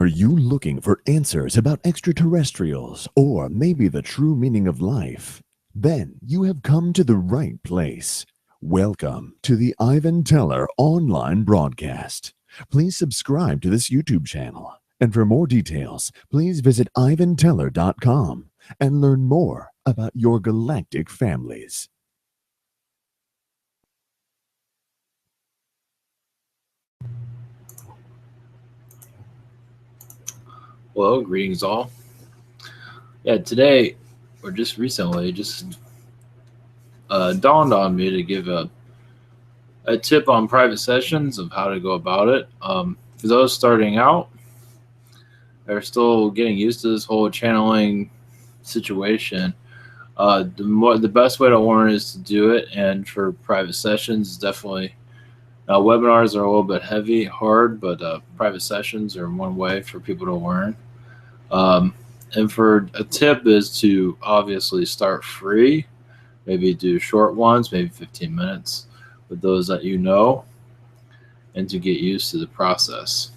Are you looking for answers about extraterrestrials or maybe the true meaning of life? Then you have come to the right place. Welcome to the Ivan Teller online broadcast. Please subscribe to this YouTube channel. And for more details, please visit ivanteller.com and learn more about your galactic families. Well, greetings all. Yeah, today, or just recently, dawned on me to give a tip on private sessions of how to go about it. For those starting out, they're still getting used to this whole channeling situation. The best way to learn is to do it, and for private sessions, definitely. Webinars are a little bit hard, but private sessions are one way for people to learn. And for a tip is to obviously start free, maybe do short ones, maybe 15 minutes with those that you know, and to get used to the process.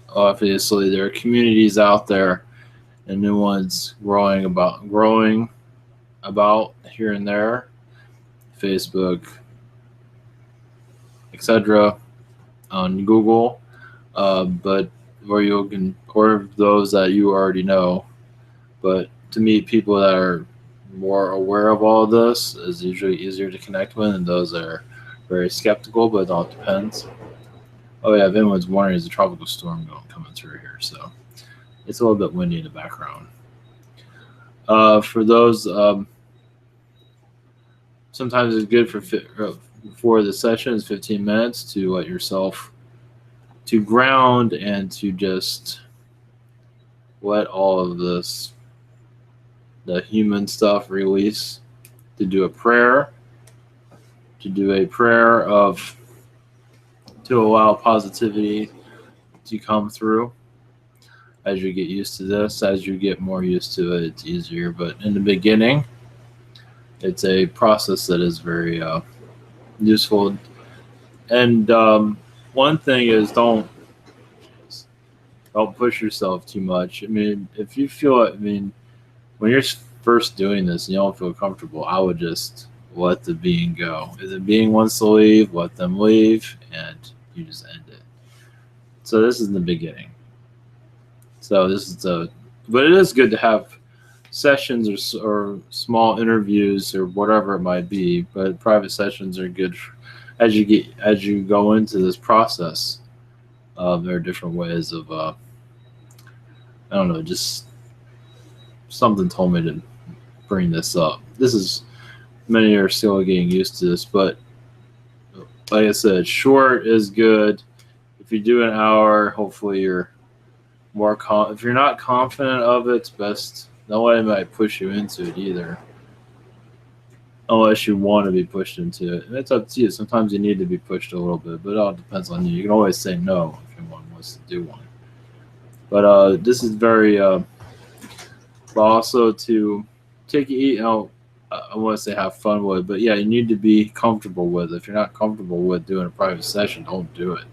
Obviously, there are communities out there and new ones growing about here and there, Facebook, etc., on Google, but where you can, or those that you already know. But to meet people that are more aware of all of this is usually easier to connect with, and those that are very skeptical, but it all depends. Oh yeah, if anyone's wondering, there's a tropical storm coming through here, so it's a little bit windy in the background. For those, sometimes it's good for the session is 15 minutes to let yourself to ground and to just let all of this, the human stuff, release. To do a prayer, to allow positivity to come through. As you get used to this, as you get more used to it, it's easier. But in the beginning, it's a process that is very useful. And one thing is don't push yourself too much. I mean, if you feel, when you're first doing this and you don't feel comfortable, I would just let the being go. If the being wants to leave, let them leave, and you just end it. So this is the beginning. So but it is good to have sessions or small interviews or whatever it might be. But private sessions are good as you go into this process. There are different ways of I don't know, just something told me to bring this up. Many are still getting used to this, but like I said, short is good. If you do an hour, hopefully you're more if you're not confident of it, it's best. Nobody might push you into it either, unless you want to be pushed into it. And it's up to you. Sometimes you need to be pushed a little bit, but it all depends on you. You can always say no if anyone wants to do one. But this is very, but also to take it, I want to say have fun with, but yeah, you need to be comfortable with it. If you're not comfortable with doing a private session, don't do it.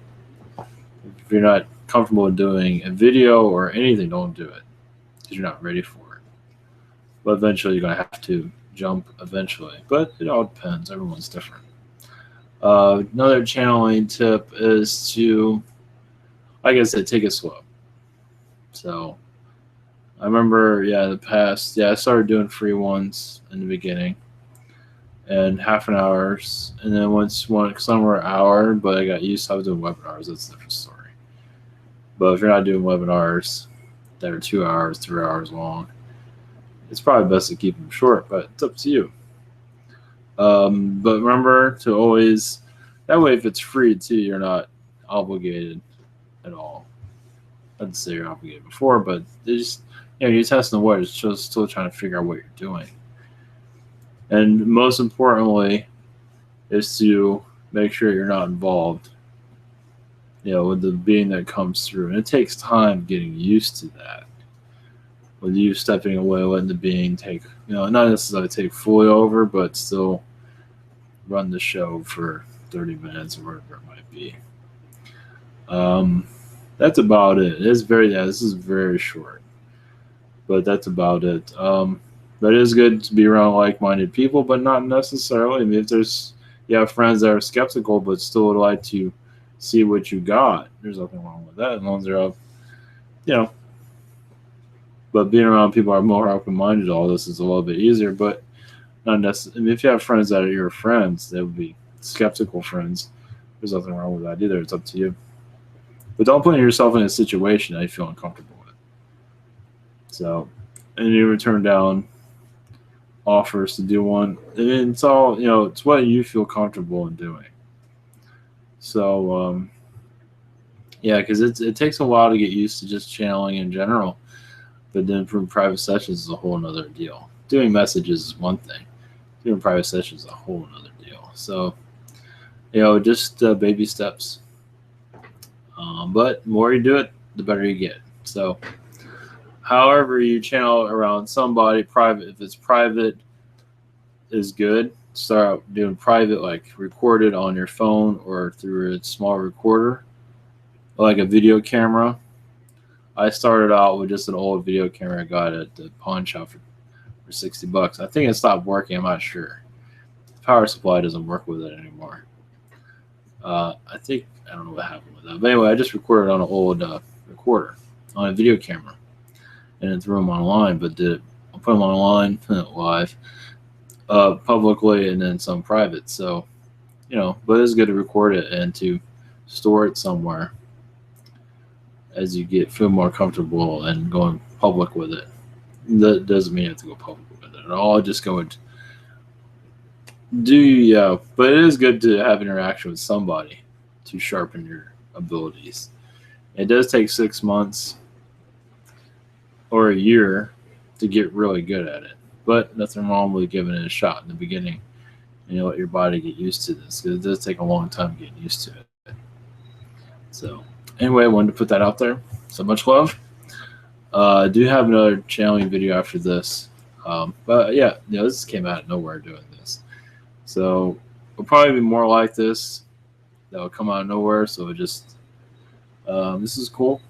If you're not comfortable with doing a video or anything, don't do it because you're not ready for it. But eventually you're going to have to jump eventually, but it all depends. Everyone's different. Another channeling tip is to, like I said, take it slow. So I remember, I started doing free ones in the beginning and half an hour, and then some were an hour, but I got used to, I was doing webinars. That's a different story. But if you're not doing webinars that are 2 hours, 3 hours long, it's probably best to keep them short, but it's up to you. But remember to always, that way if it's free too, you're not obligated at all. I didn't say you're obligated before, but you're testing the waters, just still trying to figure out what you're doing. And most importantly is to make sure you're not involved, with the being that comes through. And it takes time getting used to that. With you stepping away, letting the being take, not necessarily take fully over, but still run the show for 30 minutes or whatever it might be. that's about it. It's very yeah. This is very short, but that's about it. But it is good to be around like-minded people, but not necessarily. I mean, if there's you have friends that are skeptical but still would like to see what you got, there's nothing wrong with that as long as they're up, you know. But being around people who are more open-minded, all this is a little bit easier. But not necessarily. I mean, if you have friends that are your friends, they would be skeptical friends. There's nothing wrong with that either. It's up to you. But don't put yourself in a situation that you feel uncomfortable with. So, and you turn down offers to do one. I mean, it's all it's what you feel comfortable in doing. So, yeah, because it takes a while to get used to just channeling in general. But then from private sessions is a whole nother deal. Doing messages is one thing. Doing private sessions is a whole nother deal. So, just baby steps. But the more you do it, the better you get. So, however you channel around somebody private, if it's private, is good. Start doing private, like recorded on your phone or through a small recorder, like a video camera. I started out with just an old video camera I got at the pawn shop for $60. I think it stopped working. I'm not sure. The power supply doesn't work with it anymore. I don't know what happened with that. But anyway, I just recorded on an old recorder on a video camera and threw them online. But I put them online live, publicly, and then some private. So, but it's good to record it and to store it somewhere as you feel more comfortable and going public with it. That doesn't mean you have to go public with it at all. Just go and but it is good to have interaction with somebody to sharpen your abilities. It does take 6 months or a year to get really good at it, but nothing wrong with giving it a shot in the beginning and let your body get used to this, because it does take a long time getting used to it. So anyway, I wanted to put that out there. So much love. I do have another channeling video after this, but yeah, this came out of nowhere doing this. So it'll probably be more like this that will come out of nowhere. So this is cool.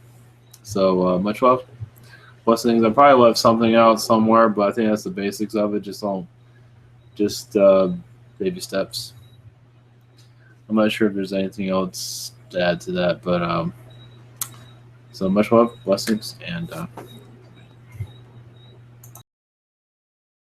So much love. Blessings. I probably left something out somewhere, but I think that's the basics of it. Just baby steps. I'm not sure if there's anything else to add to that, but so much love, blessings, and